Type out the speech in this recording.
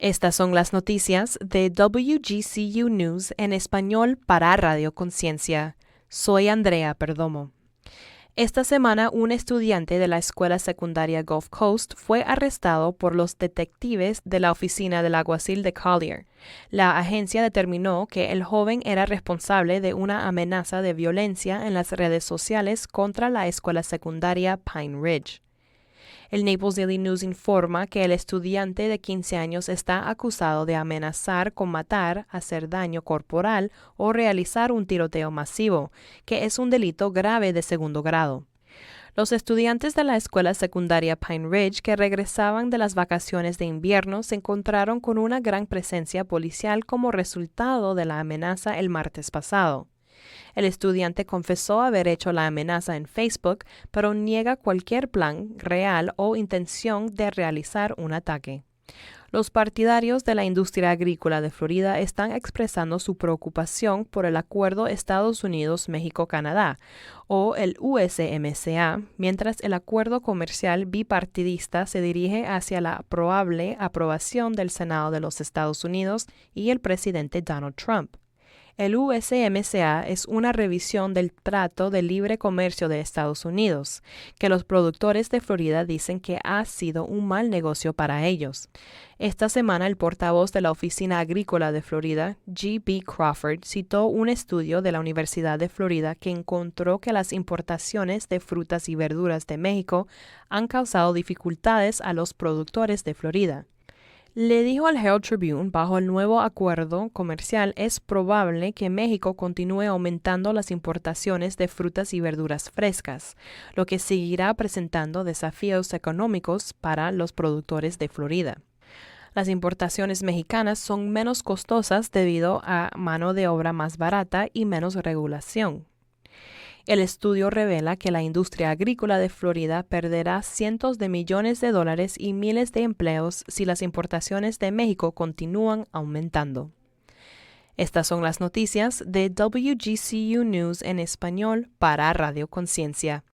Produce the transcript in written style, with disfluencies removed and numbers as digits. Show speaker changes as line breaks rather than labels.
Estas son las noticias de WGCU News en español para Radio Conciencia. Soy Andrea Perdomo. Esta semana, un estudiante de la escuela secundaria Gulf Coast fue arrestado por los detectives de la oficina del alguacil de Collier. La agencia determinó que el joven era responsable de una amenaza de violencia en las redes sociales contra la escuela secundaria Pine Ridge. El Naples Daily News informa que el estudiante de 15 años está acusado de amenazar con matar, hacer daño corporal o realizar un tiroteo masivo, que es un delito grave de segundo grado. Los estudiantes de la escuela secundaria Pine Ridge que regresaban de las vacaciones de invierno se encontraron con una gran presencia policial como resultado de la amenaza el martes pasado. El estudiante confesó haber hecho la amenaza en Facebook, pero niega cualquier plan real o intención de realizar un ataque. Los partidarios de la industria agrícola de Florida están expresando su preocupación por el Acuerdo Estados Unidos-México-Canadá, o el USMCA, mientras el acuerdo comercial bipartidista se dirige hacia la probable aprobación del Senado de los Estados Unidos y el presidente Donald Trump. El USMCA es una revisión del Trato de Libre Comercio de Estados Unidos, que los productores de Florida dicen que ha sido un mal negocio para ellos. Esta semana, el portavoz de la Oficina Agrícola de Florida, G.B. Crawford, citó un estudio de la Universidad de Florida que encontró que las importaciones de frutas y verduras de México han causado dificultades a los productores de Florida. Le dijo al Herald Tribune, bajo el nuevo acuerdo comercial es probable que México continúe aumentando las importaciones de frutas y verduras frescas, lo que seguirá presentando desafíos económicos para los productores de Florida. Las importaciones mexicanas son menos costosas debido a mano de obra más barata y menos regulación. El estudio revela que la industria agrícola de Florida perderá cientos de millones de dólares y miles de empleos si las importaciones de México continúan aumentando. Estas son las noticias de WGCU News en español para Radio Conciencia.